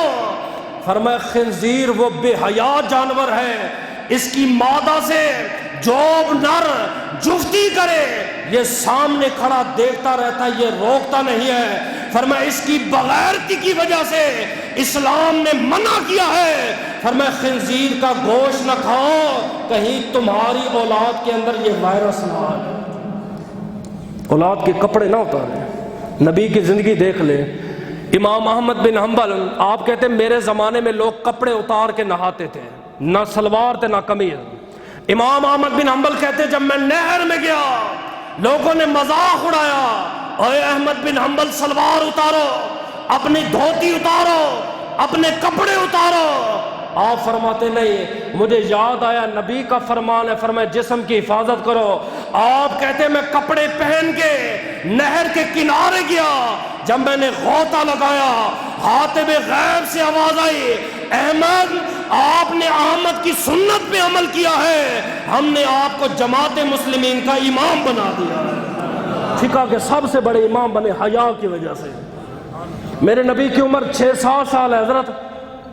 فرمایا خنزیر وہ بے حیا جانور ہے، اس کی مادہ سے جوب نر جفتی کرے یہ سامنے کھڑا دیکھتا رہتا ہے، یہ روکتا نہیں ہے. فرمایا اس کی بغیرتی کی وجہ سے اسلام نے منع کیا ہے. فرمایا خنزیر کا گوشت نہ کھاؤ، کہیں تمہاری اولاد کے اندر یہ وائرس نہ آ جائے. اولاد کے کپڑے نہ اتارے. نبی کی زندگی دیکھ لے. امام احمد بن حنبل آپ کہتے ہیں میرے زمانے میں لوگ کپڑے اتار کے نہاتے تھے، نہ سلوار تھے نہ قمیض. امام احمد بن حنبل کہتے جب میں نہر میں گیا لوگوں نے مذاق اڑایا، اے احمد بن حنبل سلوار اتارو، اپنی دھوتی اتارو، اپنے کپڑے اتارو. آپ فرماتے نہیں، مجھے یاد آیا نبی کا فرمان ہے، فرمایا جسم کی حفاظت کرو. آپ کہتے میں کپڑے پہن کے نہر کے کنارے گیا، جب میں نے غوطہ لگایا حاتب غیب سے آواز آئی، احمد آپ نے احمد کی سنت پہ عمل کیا ہے، ہم نے آپ کو جماعت مسلمین کا امام بنا دیا. فقہ کے سب سے بڑے امام بنے حیا کی وجہ سے. میرے نبی کی عمر 6-7 سال ہے حضرت.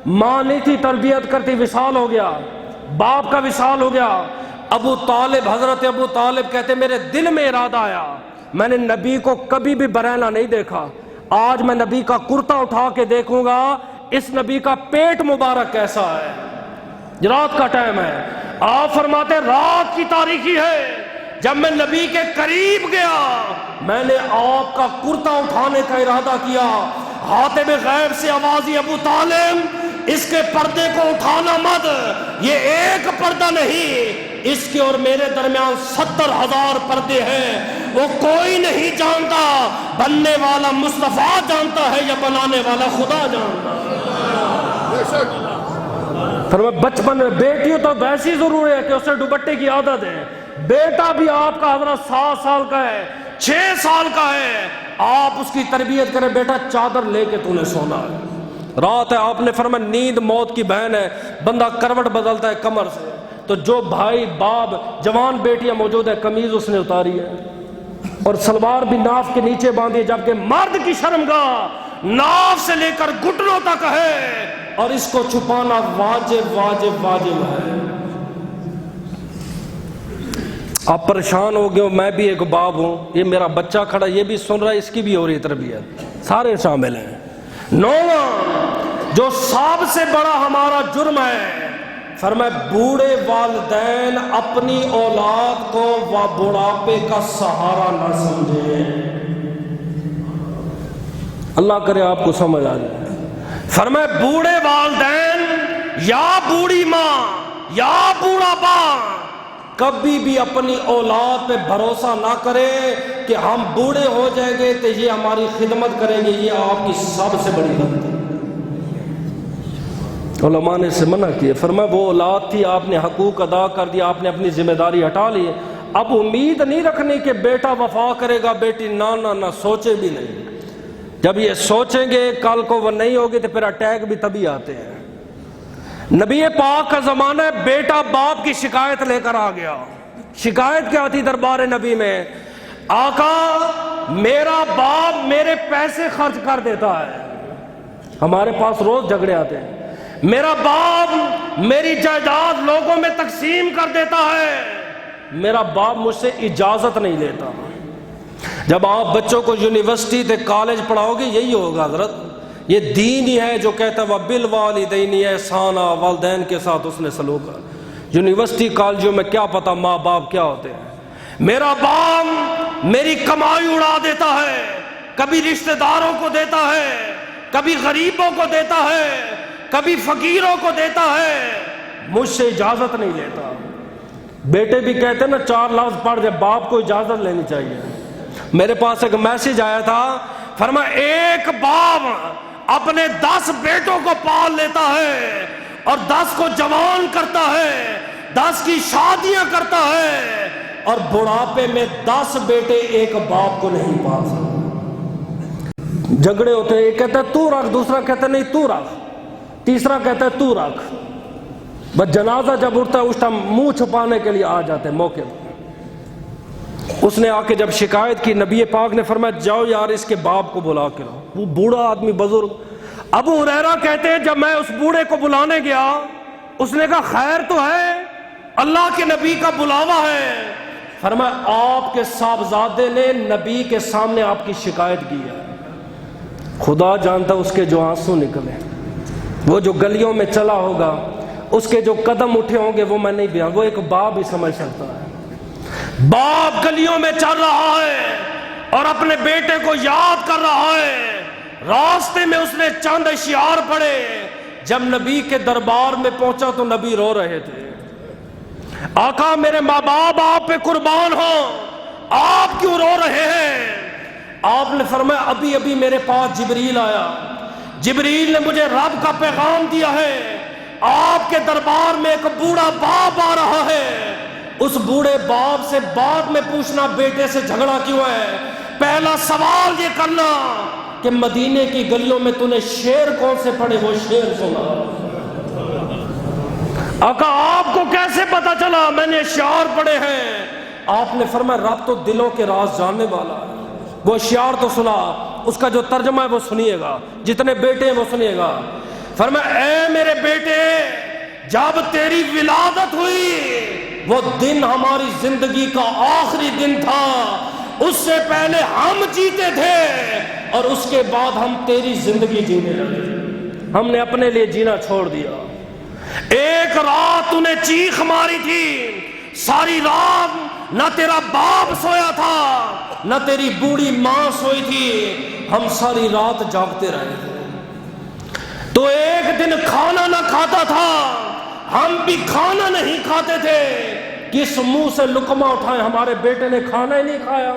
ماں نہیں تھی تربیت کرتی، وصال ہو گیا، باپ کا وصال ہو گیا. ابو طالب، حضرت ابو طالب کہتے میرے دل میں ارادہ آیا، میں نے نبی کو کبھی بھی برہنہ نہیں دیکھا، آج میں نبی کا کرتا اٹھا کے دیکھوں گا اس نبی کا پیٹ مبارک کیسا ہے. رات کا ٹائم ہے، آپ فرماتے رات کی تاریکی ہے، جب میں نبی کے قریب گیا میں نے آپ کا کرتا اٹھانے کا ارادہ کیا، حاتم غیب سے آواز آئی ابو طالب اس کے پردے کو اٹھانا مت، یہ ایک پردہ نہیں، اس کے اور میرے درمیان 70,000 پردے ہیں، وہ کوئی نہیں جانتا، بننے والا مصطفیٰ جانتا ہے یا بنانے والا خدا جانتا ہے۔ فرمایا بچپن میں بیٹی ہو تو ویسی ضرور ہے کہ اسے دوپٹے کی عادت ہے، بیٹا بھی آپ کا حضرت 7 سال کا ہے 6 سال کا ہے، آپ اس کی تربیت کریں، بیٹا چادر لے کے تو نے سونا ہے، رات ہے، آپ نے فرمایا نیند موت کی بہن ہے، بندہ کروٹ بدلتا ہے کمر سے، تو جو بھائی باپ جوان بیٹیاں موجود ہیں قمیض اس نے اتاری ہے اور سلوار بھی ناف کے نیچے باندھی، جبکہ مرد کی شرمگاہ ناف سے لے کر گھٹنوں تک ہے اور اس کو چھپانا واجب واجب واجب ہے۔ آپ پریشان ہو گئے ہو، میں بھی ایک باپ ہوں، یہ میرا بچہ کھڑا یہ بھی سن رہا ہے، اس کی بھی ہو رہی تربیت، سارے شامل ہیں۔ 9واں جو سب سے بڑا ہمارا جرم ہے، فرمایا بوڑھے والدین اپنی اولاد کو بڑھاپے کا سہارا نہ سمجھیں، اللہ کرے آپ کو سمجھ آ جائے۔ فرمایا بوڑھے والدین یا بوڑھی ماں یا بوڑھا باپ کبھی بھی اپنی اولاد پہ بھروسہ نہ کرے کہ ہم بوڑھے ہو جائیں گے تو یہ ہماری خدمت کریں گے، یہ آپ کی سب سے بڑی غلطی۔ علماء نے اسے منع کیا، فرمایا وہ اولاد تھی، آپ نے حقوق ادا کر دیا، آپ نے اپنی ذمہ داری ہٹا لی، اب امید نہیں رکھنی کہ بیٹا وفا کرے گا، بیٹی نہ سوچے بھی نہیں، جب یہ سوچیں گے کل کو وہ نہیں ہوگی تو پھر اٹیک بھی تبھی آتے ہیں۔ نبی پاک کا زمانہ ہے، بیٹا باپ کی شکایت لے کر آ گیا، شکایت کیا تھی دربار نبی میں؟ آقا میرا باپ میرے پیسے خرچ کر دیتا ہے، ہمارے پاس روز جھگڑے آتے ہیں، میرا باپ میری جائیداد لوگوں میں تقسیم کر دیتا ہے، میرا باپ مجھ سے اجازت نہیں لیتا۔ جب آپ بچوں کو یونیورسٹی تے کالج پڑھاؤ گے یہی ہوگا حضرت، یہ دین ہی ہے جو کہتا ہے وَبِالْوَالِدَيْنِ احسانا، والدین کے ساتھ اس نے سلوک کر۔ یونیورسٹی کالجوں میں کیا پتا ماں باپ کیا ہوتے ہیں، میرا باپ میری کمائی اڑا دیتا ہے، کبھی رشتہ داروں کو دیتا ہے، کبھی غریبوں کو دیتا ہے، کبھی فقیروں کو دیتا ہے، مجھ سے اجازت نہیں لیتا۔ بیٹے بھی کہتے ہیں نا 4 لفظ پڑھ جائے، باپ کو اجازت لینی چاہیے۔ میرے پاس ایک میسج آیا تھا، فرمایا ایک باپ اپنے 10 بیٹوں کو پال لیتا ہے اور 10 کو جوان کرتا ہے، 10 کی شادیاں کرتا ہے، اور بڑھاپے میں 10 بیٹے ایک باپ کو نہیں پال سکتے۔ جھگڑے ہوتے ہیں، ایک کہتا ہے تو رکھ، دوسرا کہتا ہے نہیں تو رکھ، تیسرا کہتا ہے تو رکھ، بس جنازہ جب اٹھتا ہے اس ٹائم منہ چھپانے کے لیے آ جاتے ہیں موقع پر۔ اس نے آ کے جب شکایت کی، نبی پاک نے فرمایا جاؤ یار اس کے باپ کو بلا کے لاؤ، وہ بوڑھا آدمی بزرگ۔ ابو ہریرہ کہتے ہیں جب میں اس بوڑھے کو بلانے گیا، اس نے کہا خیر تو ہے، اللہ کے نبی کا بلاوا ہے۔ فرمایا آپ کے صاحبزادے نے نبی کے سامنے آپ کی شکایت کی ہے، خدا جانتا اس کے جو آنسو نکلے، وہ جو گلیوں میں چلا ہوگا، اس کے جو قدم اٹھے ہوں گے وہ میں نہیں بیان، وہ ایک باپ ہی سمجھ سکتا ہے۔ باپ گلیوں میں چل رہا ہے اور اپنے بیٹے کو یاد کر رہا ہے، راستے میں اس نے چند اشعار پڑھے، جب نبی کے دربار میں پہنچا تو نبی رو رہے تھے، آقا میرے ماں باپ آپ پہ قربان ہوں، آپ کیوں رو رہے ہیں؟ آپ نے فرمایا ابھی ابھی میرے پاس جبریل آیا، جبریل نے مجھے رب کا پیغام دیا ہے، آپ کے دربار میں ایک بوڑھا باپ آ رہا ہے، اس بوڑھے باپ سے بعد میں پوچھنا بیٹے سے جھگڑا کیوں ہے، پہلا سوال یہ کرنا کہ مدینے کی گلیوں میں تو نے شعر کون سے پڑھے، وہ شعر سنا۔ آقا آپ کو کیسے پتا چلا؟ میں نے شعر پڑھے ہیں۔ آپ نے فرمایا رب تو دلوں کے راز جاننے والا ہے، وہ شعر تو سنا، اس کا جو ترجمہ ہے وہ سنیے گا، جتنے بیٹے ہیں وہ سنیے گا۔ فرمایا اے میرے بیٹے جب تیری ولادت ہوئی وہ دن ہماری زندگی کا آخری دن تھا، اس سے پہلے ہم جیتے تھے اور اس کے بعد ہم تیری زندگی جینے لگے، ہم نے اپنے لیے جینا چھوڑ دیا۔ ایک رات تو نے چیخ ماری تھی، ساری رات نہ تیرا باپ سویا تھا نہ تیری بوڑھی ماں سوئی تھی، ہم ساری رات جاگتے رہے۔ تو ایک دن کھانا نہ کھاتا تھا، ہم بھی کھانا نہیں کھاتے تھے، کس منہ سے لقمہ اٹھائیں، ہمارے بیٹے نے کھانا ہی نہیں کھایا۔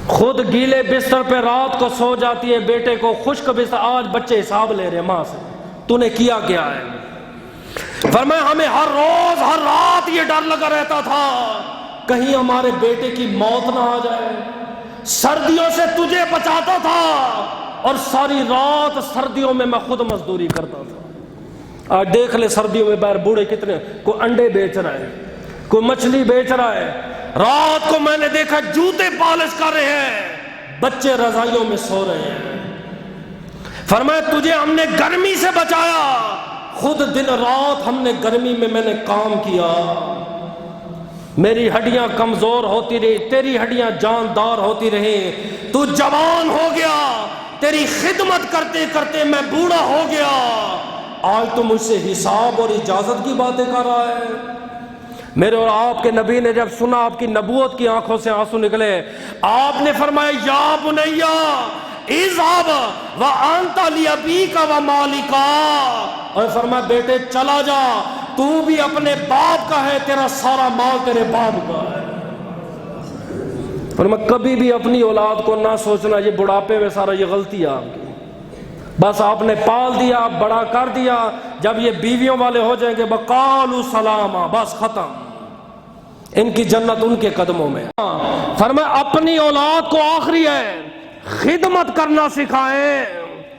خود گیلے بستر پہ رات کو سو جاتی ہے، بیٹے کو خشک بستر۔ آج بچے حساب لے رہے ماں سے، تو نے کیا کیا ہے؟ فرمایا ہمیں ہر روز ہر رات یہ ڈر لگا رہتا تھا کہیں ہمارے بیٹے کی موت نہ آ جائے۔ سردیوں سے تجھے بچاتا تھا اور ساری رات سردیوں میں خود مزدوری کرتا تھا۔ آج دیکھ لے سردیوں میں باہر بوڑھے کتنے، کوئی انڈے بیچ رہا ہے، کوئی مچھلی بیچ رہا ہے، رات کو میں نے دیکھا جوتے پالش کر رہے ہیں، بچے رضائیوں میں سو رہے ہیں۔ فرمایا تجھے ہم نے گرمی سے بچایا، خود دن رات ہم نے گرمی میں نے کام کیا، میری ہڈیاں کمزور ہوتی رہی، تیری ہڈیاں جاندار ہوتی رہی، تو جوان ہو گیا، تیری خدمت کرتے کرتے میں بوڑھا ہو گیا، آج تو مجھ سے حساب اور اجازت کی باتیں کر رہا ہے۔ میرے اور آپ کے نبی نے جب سنا آپ کی نبوت کی آنکھوں سے آنسو نکلے، آپ نے فرمایا یا بنیا اذهب وانت لابیک ومالک، اور فرمایا بیٹے چلا جا، تو بھی اپنے باپ کا ہے، تیرا سارا مال تیرے باپ کا ہے۔ فرمایا کبھی بھی اپنی اولاد کو نہ سوچنا یہ بڑھاپے میں سارا یہ غلطی ہے آپ کی، بس آپ نے پال دیا، بڑا کر دیا، جب یہ بیویوں والے ہو جائیں گے بقالوا سلاما، بس ختم، ان کی جنت ان کے قدموں میں۔ فرمایا اپنی اولاد کو آخری ہے خدمت کرنا سکھائیں،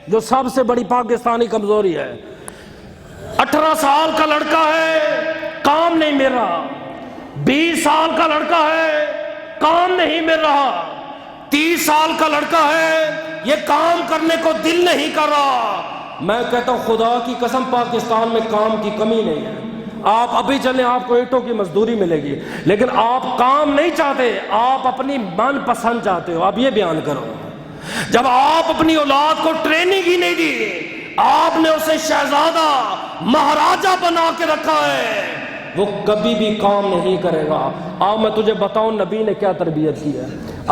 جو سب سے بڑی پاکستانی کمزوری ہے۔ 18 سال کا لڑکا ہے کام نہیں مل رہا، 20 سال کا لڑکا ہے کام نہیں مل رہا، 30 سال کا لڑکا ہے یہ کام کرنے کو دل نہیں کر رہا۔ میں کہتا ہوں خدا کی قسم پاکستان میں کام کی کمی نہیں ہے، آپ ابھی چلیں آپ کو اینٹوں کی مزدوری ملے گی، لیکن آپ کام نہیں چاہتے، آپ اپنی من پسند چاہتے ہو۔ آپ یہ بیان کرو، جب آپ اپنی اولاد کو ٹریننگ ہی نہیں دی، آپ نے اسے شہزادہ مہاراجہ بنا کے رکھا ہے، وہ کبھی بھی کام نہیں کرے گا۔ آؤ میں تجھے بتاؤں نبی نے کیا تربیت کی ہے۔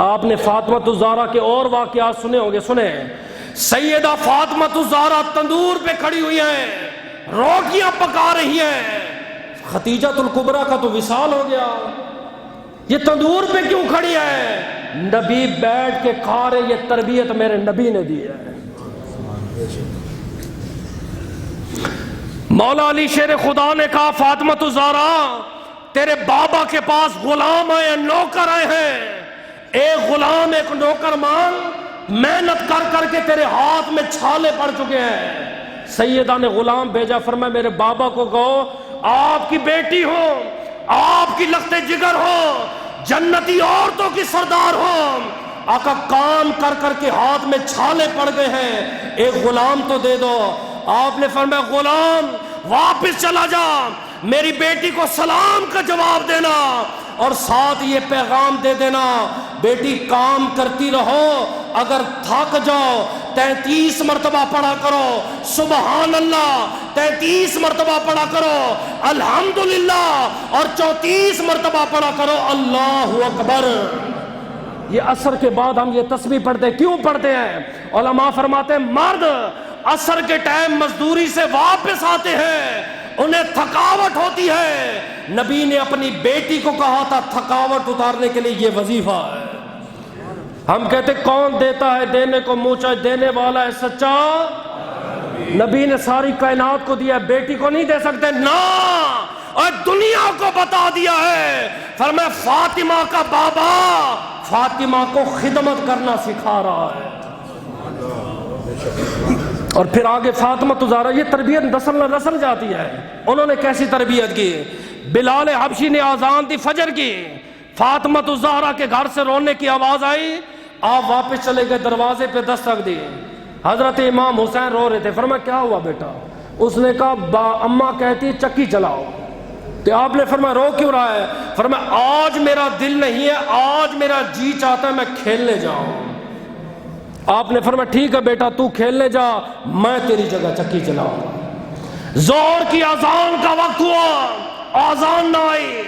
آپ نے فاطمہ الزہرا کے اور واقعات سنے ہوں گے، سنے؟ سیدہ فاطمہ الزہرا تندور پہ کھڑی ہوئی ہیں، روٹیاں پکا رہی ہیں، خدیجہ الکبریٰ کا تو وصال ہو گیا، یہ تندور پہ کیوں کھڑی ہے؟ نبی بیٹھ کے کھا رہے، یہ تربیت میرے نبی نے دی ہے۔ مولا علی شیر خدا نے کہا فاطمہ الزہرا تیرے بابا کے پاس غلام آئے ہیں، نوکر آئے ہیں، ایک غلام ایک نوکر مانگ، محنت کر کر کے تیرے ہاتھ میں چھالے پڑ چکے ہیں۔ سیدہ نے غلام بھیجا، فرمایا میرے بابا کو کہو آپ کی بیٹی ہو، آپ کی لخت جگر ہو، جنتی عورتوں کی سردار ہو، آقا کام کر کر کے ہاتھ میں چھالے پڑ گئے ہیں، ایک غلام تو دے دو۔ آپ نے فرمایا غلام واپس چلا جا، میری بیٹی کو سلام کا جواب دینا اور ساتھ یہ پیغام دے دینا، بیٹی کام کرتی رہو، اگر تھک جاؤ 33 مرتبہ پڑھا کرو سبحان اللہ، 33 مرتبہ پڑھا کرو الحمدللہ، اور 34 مرتبہ پڑھا کرو اللہ اکبر۔ یہ عصر کے بعد ہم یہ تسبیح پڑھتے ہیں، کیوں پڑھتے ہیں؟ علماء فرماتے ہیں مرد عصر کے ٹائم مزدوری سے واپس آتے ہیں، انہیں تھکاوٹ ہوتی ہے، نبی نے اپنی بیٹی کو کہا تھا تھکاوٹ اتارنے کے لیے یہ وظیفہ ہے۔ ہم کہتے کون دیتا ہے دینے کو منہ چاہے، دینے والا ہے سچا، نبی نے ساری کائنات کو دیا، بیٹی کو نہیں دے سکتے نا، اور دنیا کو بتا دیا ہے۔ فرمایا فاطمہ کا بابا فاطمہ کو خدمت کرنا سکھا رہا ہے، اور پھر آگے فاطمہ الزہرا، یہ تربیت نسل نہ نسل جاتی ہے۔ انہوں نے کیسی تربیت کی؟ بلال حبشی نے آذان دی فجر کی، فاطمہ الزہرا کے گھر سے رونے کی آواز آئی، آپ واپس چلے گئے، دروازے پہ دستک دی، حضرت امام حسین رو رہے تھے، فرمایا کیا ہوا بیٹا؟ اس نے کہا اماں کہتی چکی چلاؤ، تو آپ نے فرمایا رو کیوں رہا ہے؟ فرمایا آج میرا دل نہیں ہے، آج میرا جی چاہتا ہے میں کھیلنے جاؤں۔ آپ نے فرمایا ٹھیک ہے بیٹا تو کھیلنے جا، میں تیری جگہ چکی چلاؤں گا۔ زور کی اذان کا وقت ہوا، اذان نہ آئی،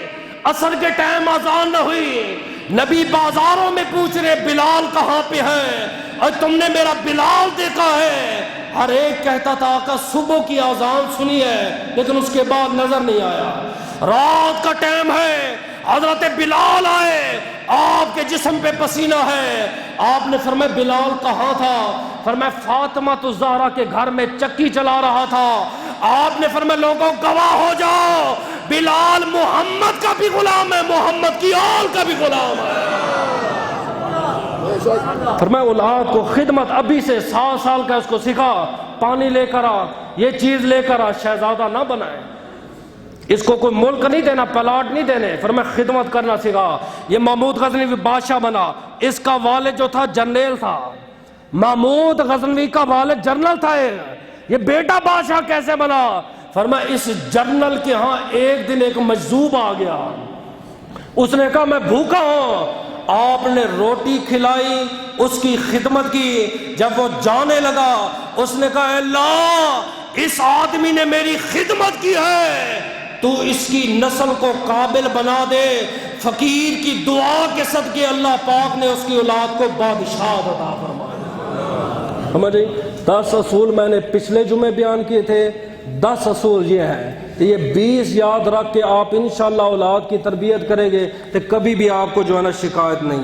عصر کے ٹائم اذان نہ ہوئی، نبی بازاروں میں پوچھ رہے بلال کہاں پہ ہے، اور تم نے میرا بلال دیکھا ہے؟ ہر ایک کہتا تھا آقا صبح کی اذان سنی ہے لیکن اس کے بعد نظر نہیں آیا۔ رات کا ٹائم ہے، حضرت بلال آئے، آپ کے جسم پہ پسینہ ہے، آپ نے فرمایا بلال کہاں تھا؟ فرمایا فاطمہ الزہرا کے گھر میں چکی چلا رہا تھا۔ آپ نے فرمایا لوگوں گواہ ہو جاؤ، بلال محمد کا بھی غلام ہے، محمد کی آل کا بھی غلام ہے۔ فرمایا اولاد کو خدمت ابھی سے 7 سال کا اس کو سکھا، پانی لے کر آ، یہ چیز لے کر آ، شہزادہ نہ بنائے، اس کو کوئی ملک نہیں دینا، پلاٹ نہیں دینے، فرمایا خدمت کرنا سکھا۔ یہ محمود غزنوی بادشاہ بنا، اس کا والد جو تھا جنرل تھا، محمود غزنوی کا والد جنرل تھا، یہ بیٹا بادشاہ کیسے بنا؟ فرمایا اس جنرل کے ہاں ایک دن ایک مجذوب آ گیا، اس نے کہا میں بھوکا ہوں، آپ نے روٹی کھلائی، اس کی خدمت کی، جب وہ جانے لگا اس نے کہا اے اللہ اس آدمی نے میری خدمت کی ہے، تو اس کی نسل کو قابل بنا دے، فقیر کی دعا کے صدقے اللہ پاک نے اس کی اولاد کو بادشاہ عطا فرمایا۔ سمجھے 10 اصول میں نے پچھلے جمعے بیان کیے تھے، 10 اصول یہ ہیں، تو یہ 20 یاد رکھ کے آپ انشاءاللہ اولاد کی تربیت کریں گے تو کبھی بھی آپ کو جو ہے نا شکایت نہیں۔